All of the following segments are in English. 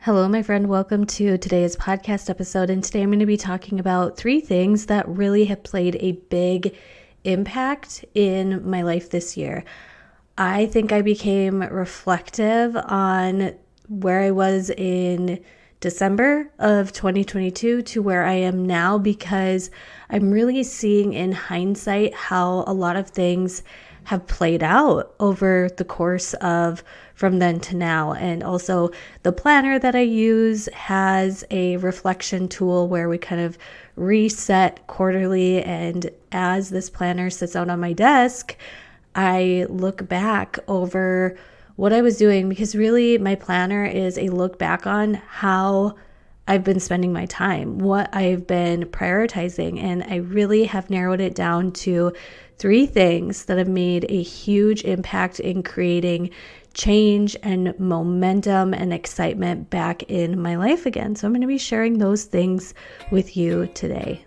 Hello, my friend. Welcome to today's podcast episode. And today I'm going to be talking about 3 things that really have played a big impact in my life this year. I think I became reflective on where I was in December of 2022 to where I am now, because I'm really seeing in hindsight how a lot of things have played out over the course of from then to now. And also the planner that I use has a reflection tool where we kind of reset quarterly. And as this planner sits out on my desk, I look back over what I was doing, because really my planner is a look back on how I've been spending my time, what I've been prioritizing. And I really have narrowed it down to 3 things that have made a huge impact in creating change and momentum and excitement back in my life again. So I'm going to be sharing those things with you today.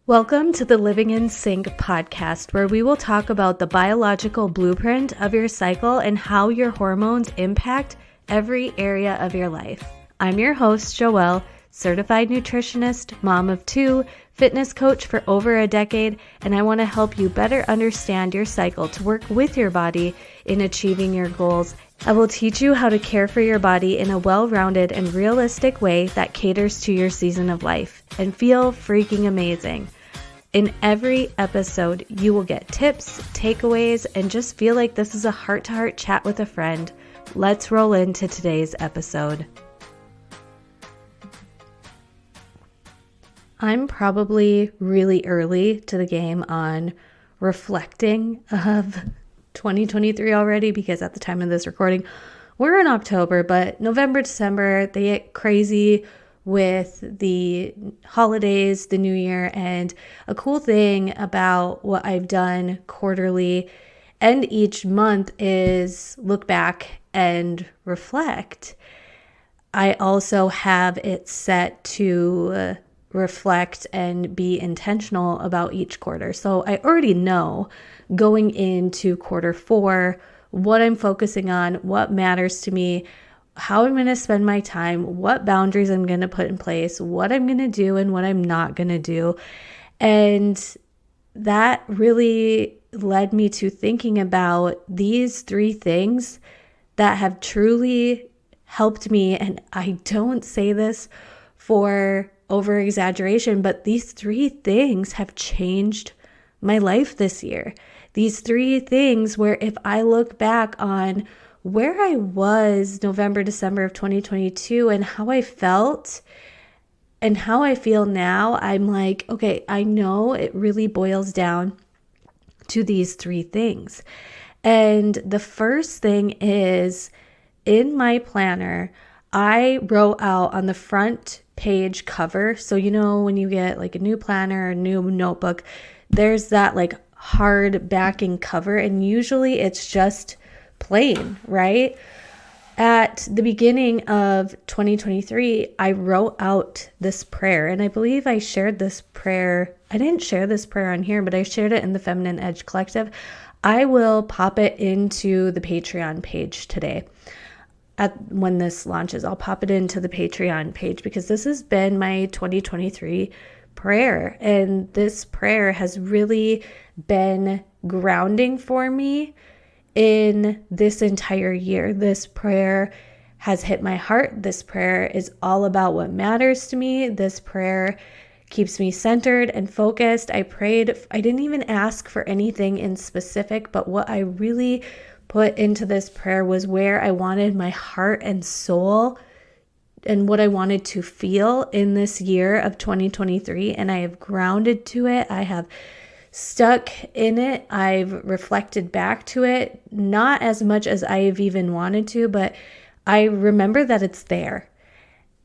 Welcome to the Living in Sync podcast, where we will talk about the biological blueprint of your cycle and how your hormones impact every area of your life. I'm your host, Joelle, certified nutritionist, mom of 2, fitness coach for over a decade, and I want to help you better understand your cycle to work with your body in achieving your goals. I will teach you how to care for your body in a well-rounded and realistic way that caters to your season of life and feel freaking amazing. In every episode, you will get tips, takeaways, and just feel like this is a heart-to-heart chat with a friend. Let's roll into today's episode. I'm probably really early to the game on reflecting of 2023 already, because at the time of this recording, we're in October, but November, December, they get crazy with the holidays, the new year. And a cool thing about what I've done quarterly and each month is look back and reflect. I also have it set to reflect and be intentional about each quarter. So I already know going into quarter 4 what I'm focusing on, what matters to me, how I'm going to spend my time, what boundaries I'm going to put in place, what I'm going to do and what I'm not going to do. And that really led me to thinking about these 3 things that have truly helped me. And I don't say this for over exaggeration, but these 3 things have changed my life this year. These 3 things where if I look back on where I was November, December of 2022 and how I felt and how I feel now, I'm like, okay, I know it really boils down to these 3 things. And the first thing is, in my planner, I wrote out on the front page cover. So, when you get like a new planner, a new notebook, there's that like hard backing cover, and usually it's just plain, right? At the beginning of 2023, I wrote out this prayer, and I believe I shared this prayer. I didn't share this prayer on here, but I shared it in the Feminine Edge Collective. I will pop it into the Patreon page today. When this launches, I'll pop it into the Patreon page, because this has been my 2023 prayer. And this prayer has really been grounding for me in this entire year. This prayer has hit my heart. This prayer is all about what matters to me. This prayer keeps me centered and focused. I prayed. I didn't even ask for anything in specific, but what I really put into this prayer was where I wanted my heart and soul and what I wanted to feel in this year of 2023. And I have grounded to it. I have stuck in it. I've reflected back to it, not as much as I've even wanted to, but I remember that it's there.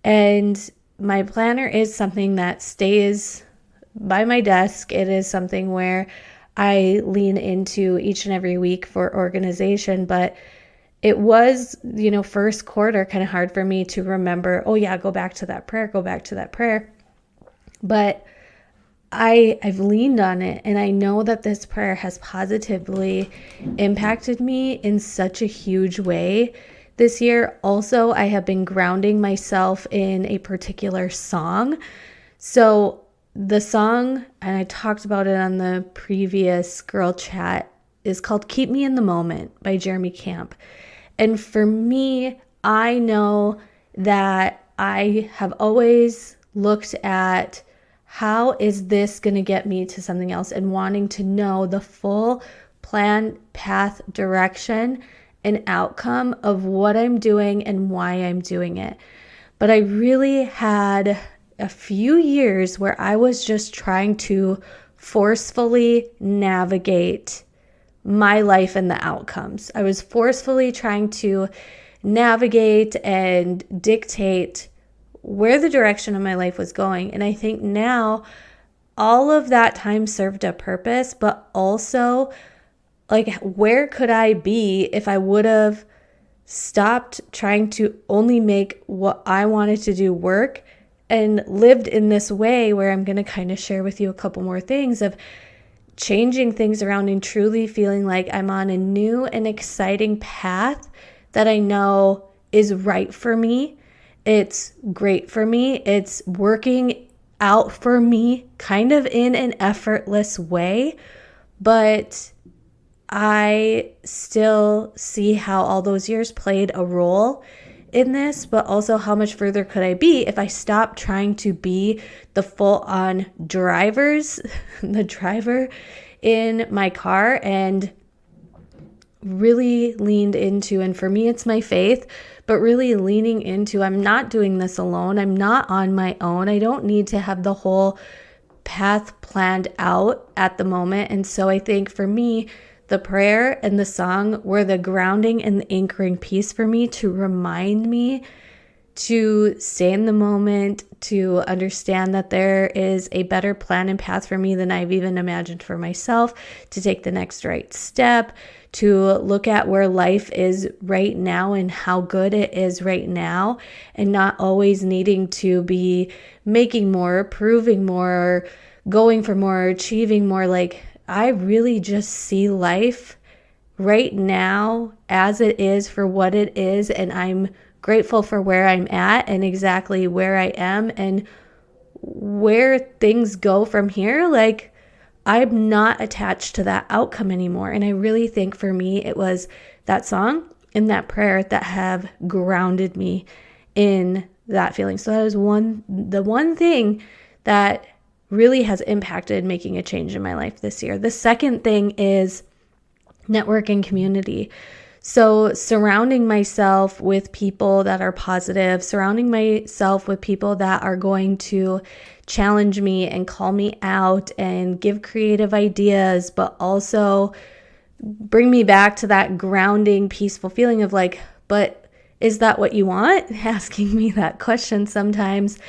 And my planner is something that stays by my desk. It is something where I lean into each and every week for organization, but it was, first quarter kind of hard for me to remember, go back to that prayer. But I've leaned on it, and I know that this prayer has positively impacted me in such a huge way this year. Also, I have been grounding myself in a particular song. So the song, and I talked about it on the previous girl chat, is called Keep Me in the Moment by Jeremy Camp. And for me, I know that I have always looked at how is this going to get me to something else, and wanting to know the full plan, path, direction, and outcome of what I'm doing and why I'm doing it. But I really had a few years where I was just trying to forcefully navigate my life and the outcomes. I was forcefully trying to navigate and dictate where the direction of my life was going. And I think now all of that time served a purpose, but also like, where could I be if I would have stopped trying to only make what I wanted to do work and lived in this way where I'm going to kind of share with you a couple more things of changing things around and truly feeling like I'm on a new and exciting path that I know is right for me. It's great for me. It's working out for me kind of in an effortless way, but I still see how all those years played a role in this, but also how much further could I be if I stopped trying to be the full-on the driver in my car, and really leaned into, and for me it's my faith, but really leaning into, I'm not doing this alone. I'm not on my own. I don't need to have the whole path planned out at the moment. And so I think for me, the prayer and the song were the grounding and the anchoring piece for me to remind me to stay in the moment, to understand that there is a better plan and path for me than I've even imagined for myself, to take the next right step, to look at where life is right now and how good it is right now, and not always needing to be making more, proving more, going for more, achieving more. Like, I really just see life right now as it is for what it is, and I'm grateful for where I'm at and exactly where I am and where things go from here. Like, I'm not attached to that outcome anymore. And I really think for me, it was that song and that prayer that have grounded me in that feeling. So that is the one thing that really has impacted making a change in my life this year. The second thing is networking community. So surrounding myself with people that are positive, surrounding myself with people that are going to challenge me and call me out and give creative ideas, but also bring me back to that grounding, peaceful feeling of like, but is that what you want? Asking me that question sometimes.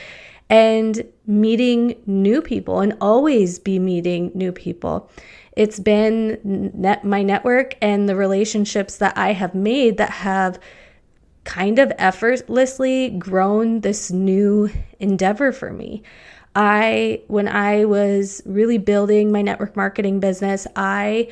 And meeting new people, and always be meeting new people. It's been my network and the relationships that I have made that have kind of effortlessly grown this new endeavor for me. When I was really building my network marketing business, I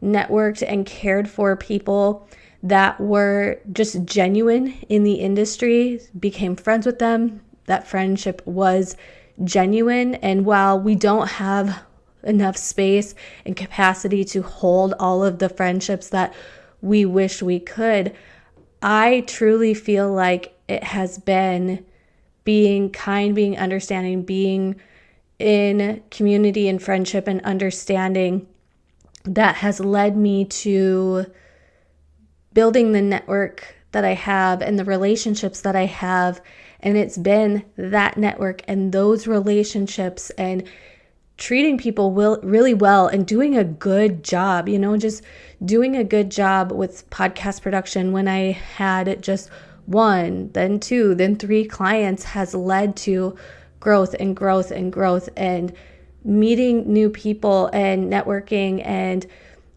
networked and cared for people that were just genuine in the industry, became friends with them. That friendship was genuine. And while we don't have enough space and capacity to hold all of the friendships that we wish we could, I truly feel like it has been being kind, being understanding, being in community and friendship and understanding that has led me to building the network that I have and the relationships that I have. And it's been that network and those relationships and treating people really well and doing a good job, just doing a good job with podcast production when I had just 1, then 2, then 3 clients has led to growth and growth and growth, and meeting new people and networking and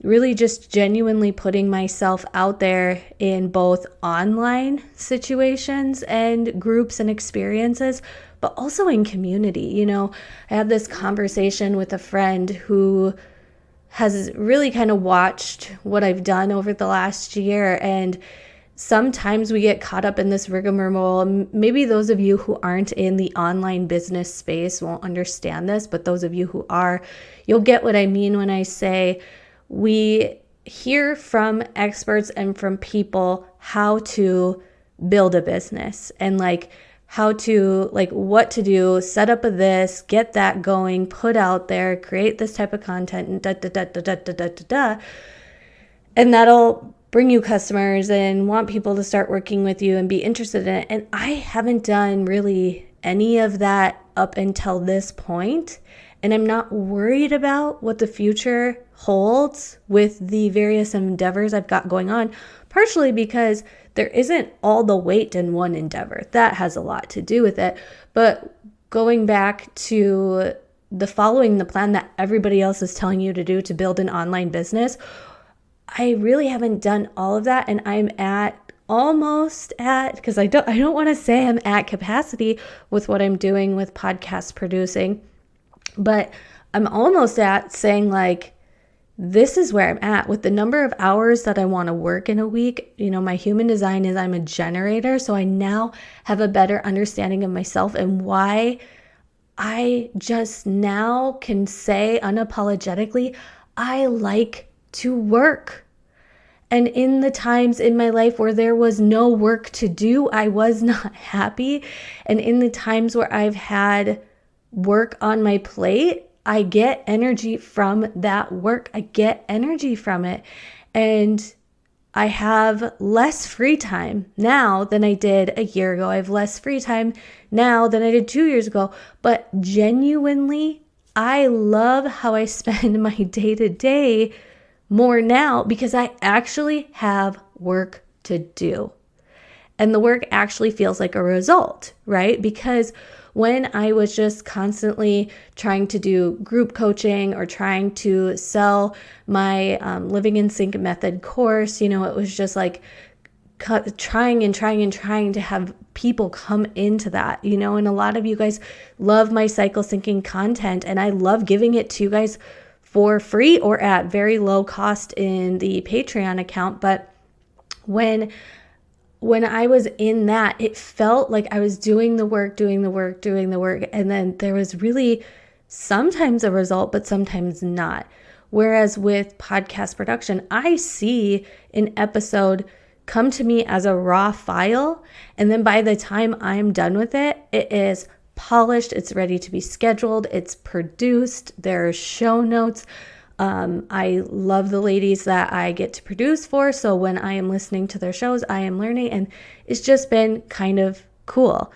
really just genuinely putting myself out there in both online situations and groups and experiences, but also in community. I had this conversation with a friend who has really kind of watched what I've done over the last year and sometimes we get caught up in this rigmarole. Maybe those of you who aren't in the online business space won't understand this, but those of you who are, you'll get what I mean when I say we hear from experts and from people how to build a business and like how to, like what to do, set up a this, get that going, put out there, create this type of content, and da da da da da da da da da. And that'll bring you customers and want people to start working with you and be interested in it. And I haven't done really any of that up until this point. And I'm not worried about what the future holds with the various endeavors I've got going on, partially because there isn't all the weight in one endeavor. That has a lot to do with it. But going back to the following the plan that everybody else is telling you to do to build an online business, I really haven't done all of that, and I'm almost at, because I don't want to say I'm at capacity with what I'm doing with podcast producing, but I'm almost at saying like, this is where I'm at with the number of hours that I want to work in a week. You know, my human design is I'm a generator, so I now have a better understanding of myself and why I just now can say unapologetically, I like to work. And in the times in my life where there was no work to do, I was not happy. And in the times where I've had work on my plate, I get energy from that work. I get energy from it. And I have less free time now than I did a year ago. I have less free time now than I did 2 years ago. But genuinely, I love how I spend my day-to-day more now because I actually have work to do. And the work actually feels like a result, right? Because when I was just constantly trying to do group coaching or trying to sell my Living in Sync method course, it was just like trying to have people come into that, and a lot of you guys love my cycle syncing content, and I love giving it to you guys for free or at very low cost in the Patreon account. But when I was in that, it felt like I was doing the work, and then there was really sometimes a result, but sometimes not. Whereas with podcast production, I see an episode come to me as a raw file, and then by the time I'm done with it, it is polished, it's ready to be scheduled, it's produced, there's show notes. I love the ladies that I get to produce for, so when I am listening to their shows, I am learning, and it's just been kind of cool.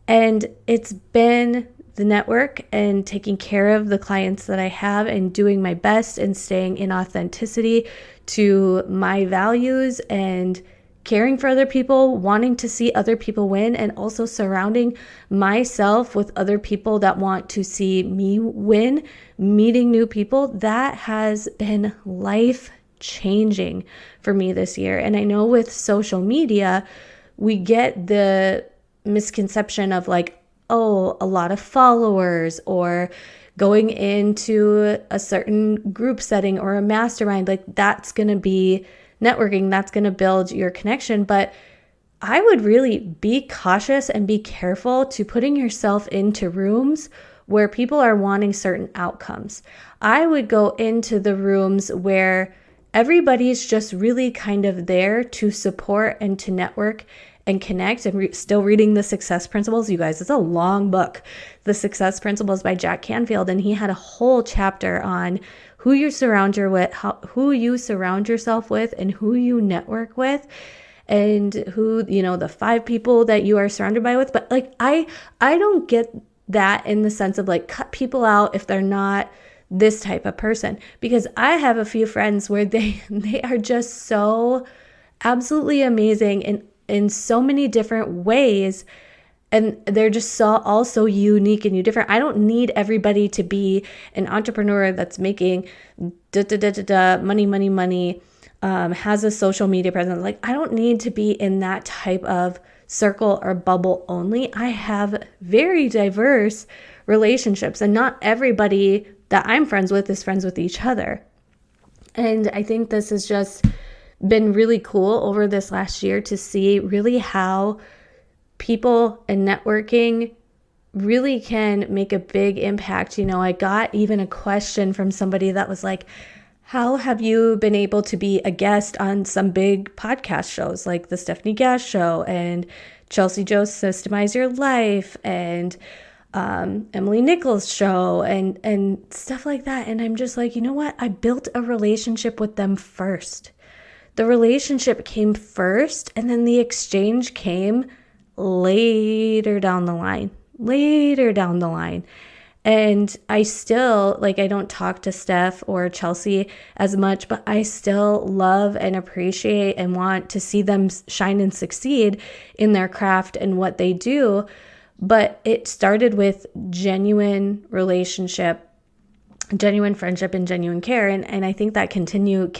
And it's been the network and taking care of the clients that I have and doing my best and staying in authenticity to my values and caring for other people, wanting to see other people win, and also surrounding myself with other people that want to see me win, meeting new people. That has been life-changing for me this year. And I know with social media, we get the misconception of like, oh, a lot of followers or going into a certain group setting or a mastermind, like that's going to be networking, that's going to build your connection. But I would really be cautious and be careful to putting yourself into rooms where people are wanting certain outcomes. I would go into the rooms where everybody's just really kind of there to support and to network and connect. And still reading The Success Principles, you guys, it's a long book, The Success Principles by Jack Canfield, and he had a whole chapter on who you surround yourself with and who you network with, and who, the 5 people that you are surrounded by with. But like, I don't get that in the sense of like cut people out if they're not this type of person, because I have a few friends where they are just so absolutely amazing in so many different ways. And they're just all so unique and different. I don't need everybody to be an entrepreneur that's making money, has a social media presence. Like, I don't need to be in that type of circle or bubble only. I have very diverse relationships, and not everybody that I'm friends with is friends with each other. And I think this has just been really cool over this last year to see really how people and networking really can make a big impact. I got even a question from somebody that was like, how have you been able to be a guest on some big podcast shows like the Stephanie Gass Show and Chelsea Joe's Systemize Your Life and Emily Nichols' show and stuff like that? And I'm just like, you know what? I built a relationship with them first. The relationship came first, and then the exchange came later down the line. And I still, I don't talk to Steph or Chelsea as much, but I still love and appreciate and want to see them shine and succeed in their craft and what they do. But it started with genuine relationship, genuine friendship, and genuine care. And I think that can continue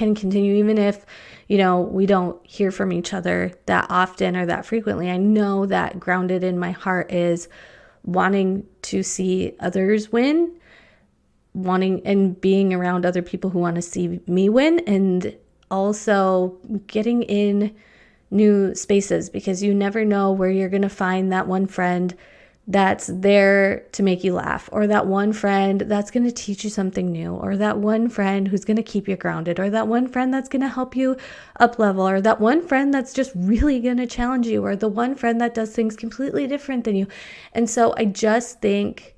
even if, we don't hear from each other that often or that frequently. I know that grounded in my heart is wanting to see others win, wanting and being around other people who want to see me win, and also getting in new spaces, because you never know where you're going to find that one friend that's there to make you laugh, or that one friend that's going to teach you something new, or that one friend who's going to keep you grounded, or that one friend that's going to help you up level, or that one friend that's just really going to challenge you, or the one friend that does things completely different than you. And so I just think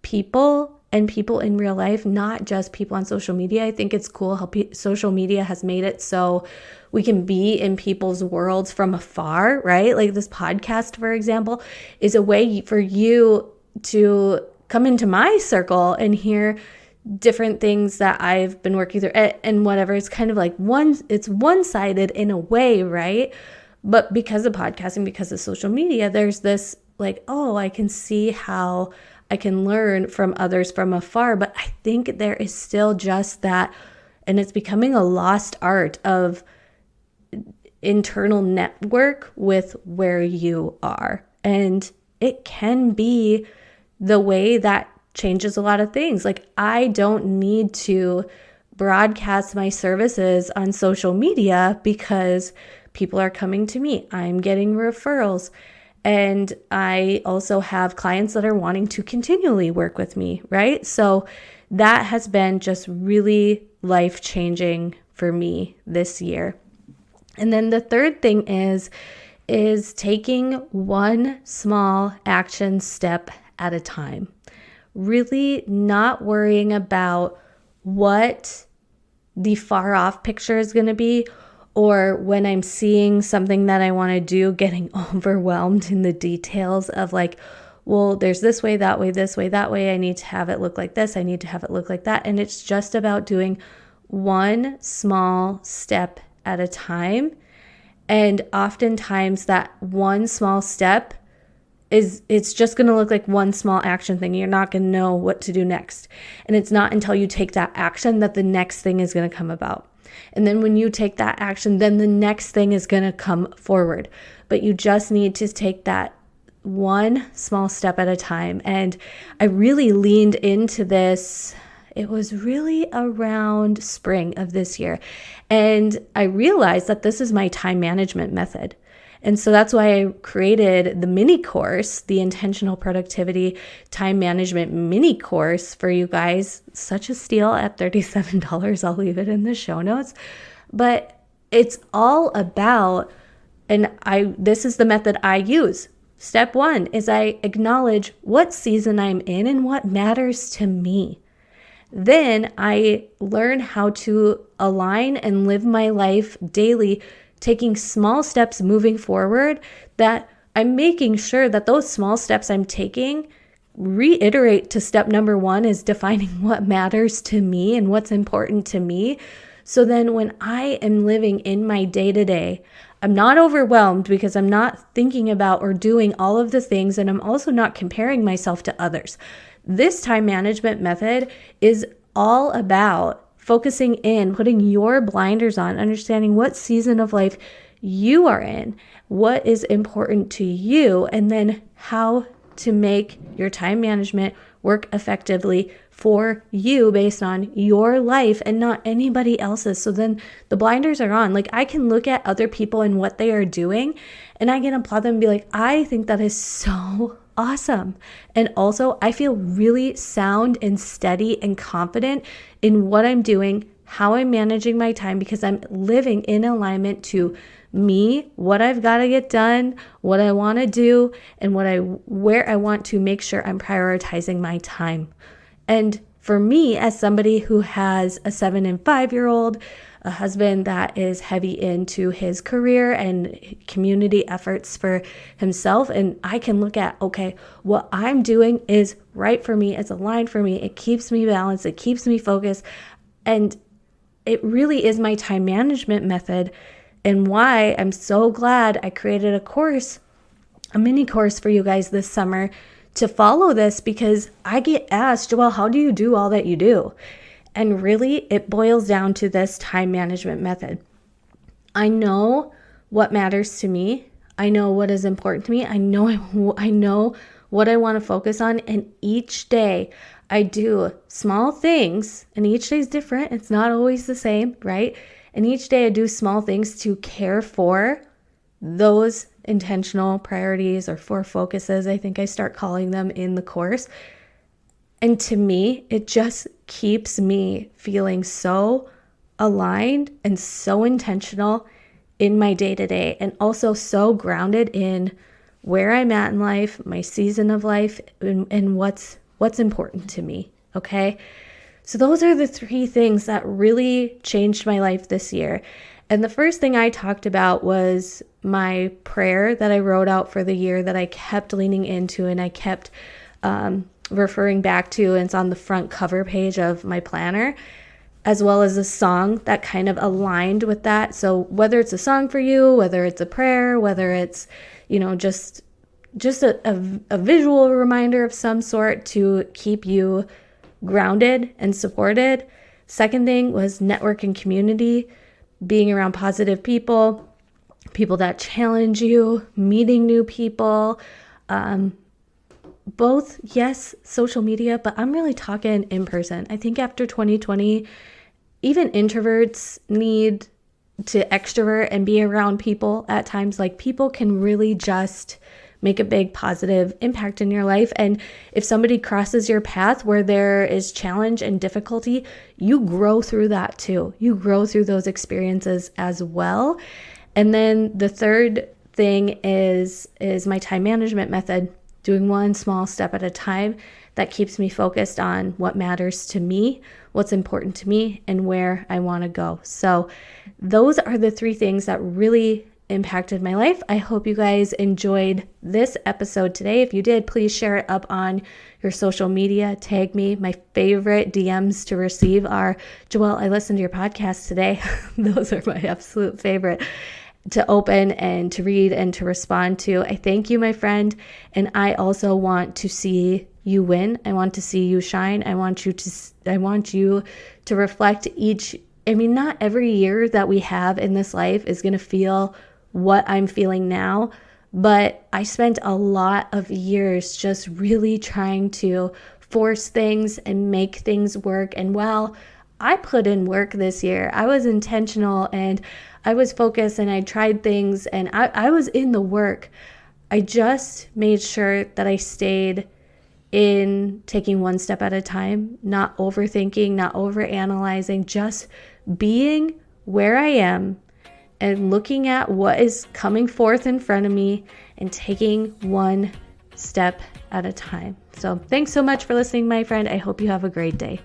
people in real life, not just people on social media. I think it's cool how social media has made it so we can be in people's worlds from afar, right? Like this podcast, for example, is a way for you to come into my circle and hear different things that I've been working through and whatever. It's kind of like it's one-sided in a way, right? But because of podcasting, because of social media, there's this I can see how I can learn from others from afar. But I think there is still just that, and it's becoming a lost art of internal network with where you are. And it can be the way that changes a lot of things. I don't need to broadcast my services on social media because people are coming to me. I'm getting referrals. And I also have clients that are wanting to continually work with me, right? So that has been just really life-changing for me this year. And then the third thing is taking one small action step at a time. Really not worrying about what the far off picture is going to be, or when I'm seeing something that I want to do, getting overwhelmed in the details of there's this way, that way, this way, that way. I need to have it look like this. I need to have it look like that. And it's just about doing one small step at a time. And oftentimes that one small step it's just going to look like one small action thing. You're not going to know what to do next. And it's not until you take that action that the next thing is going to come about. And then when you take that action, then the next thing is going to come forward. But you just need to take that one small step at a time. And I really leaned into this. It was really around spring of this year. And I realized that this is my time management method. And so that's why I created the mini course, the Intentional Productivity Time Management mini course for you guys. Such a steal at $37. I'll leave it in the show notes. But it's all about, this is the method I use. Step one is I acknowledge what season I'm in and what matters to me. Then I learn how to align and live my life daily, taking small steps moving forward, that I'm making sure that those small steps I'm taking reiterate to step number one is defining what matters to me and what's important to me. So then when I am living in my day-to-day, I'm not overwhelmed because I'm not thinking about or doing all of the things, and I'm also not comparing myself to others. This time management method is all about focusing in, putting your blinders on, understanding what season of life you are in, what is important to you, and then how to make your time management work effectively for you based on your life and not anybody else's. So then the blinders are on. Like, I can look at other people and what they are doing, and I can applaud them and be like, I think that is so awesome. And also, I feel really sound and steady and confident in what I'm doing, how I'm managing my time, because I'm living in alignment to me, what I've got to get done, what I want to do, and where I want to make sure I'm prioritizing my time. And for me, as somebody who has a 7 and 5-year-old, a husband that is heavy into his career and community efforts for himself, and I can look at, okay, what I'm doing is right for me, it's aligned for me, it keeps me balanced, it keeps me focused, and it really is my time management method, and why I'm so glad I created a mini course for you guys this summer to follow this, because I get asked, well, how do you do all that you do? And really, it boils down to this time management method. I know what matters to me. I know what is important to me. I know what I want to focus on. And each day I do small things, and each day is different. It's not always the same, right? And each day I do small things to care for those intentional priorities, or 4 focuses, I think I start calling them in the course. And to me, it just keeps me feeling so aligned and so intentional in my day-to-day, and also so grounded in where I'm at in life, my season of life, and what's important to me, okay? So those are the 3 things that really changed my life this year. And the first thing I talked about was my prayer that I wrote out for the year that I kept leaning into, and I kept referring back to, and it's on the front cover page of my planner, as well as a song that kind of aligned with that. So whether it's a song for you, whether it's a prayer, whether it's, just a visual reminder of some sort to keep you grounded and supported. Second thing was network and community, being around positive people that challenge you, meeting new people, both, yes, social media, but I'm really talking in person. I think after 2020, even introverts need to extrovert and be around people at times. Like, people can really just make a big positive impact in your life. And if somebody crosses your path where there is challenge and difficulty, you grow through that too. You grow through those experiences as well. And then the third thing is my time management method, doing one small step at a time that keeps me focused on what matters to me, what's important to me, and where I want to go. So those are the 3 things that really impacted my life. I hope you guys enjoyed this episode today. If you did, please share it up on your social media. Tag me. My favorite DMs to receive are, Joelle, I listened to your podcast today. Those are my absolute favorite to open and to read and to respond to. I thank you, my friend. And I also want to see you win. I want to see you shine. I want you to reflect not every year that we have in this life is going to feel what I'm feeling now, but I spent a lot of years just really trying to force things and make things work. And while I put in work this year, I was intentional and I was focused and I tried things and I was in the work. I just made sure that I stayed in taking one step at a time, not overthinking, not overanalyzing, just being where I am and looking at what is coming forth in front of me and taking one step at a time. So thanks so much for listening, my friend. I hope you have a great day.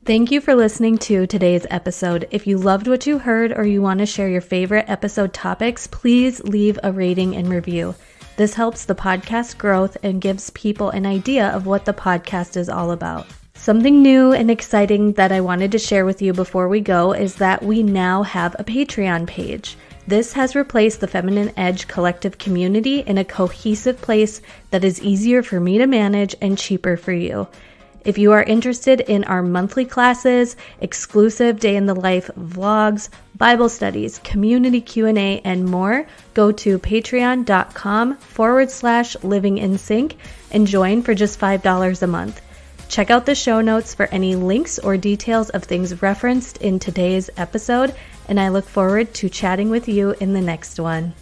Thank you for listening to today's episode. If you loved what you heard or you want to share your favorite episode topics, please leave a rating and review. This helps the podcast growth and gives people an idea of what the podcast is all about. Something new and exciting that I wanted to share with you before we go is that we now have a Patreon page. This has replaced the Feminine Edge collective community in a cohesive place that is easier for me to manage and cheaper for you. If you are interested in our monthly classes, exclusive day in the life vlogs, Bible studies, community Q&A, and more, go to patreon.com/livingInSync and join for just $5 a month. Check out the show notes for any links or details of things referenced in today's episode, and I look forward to chatting with you in the next one.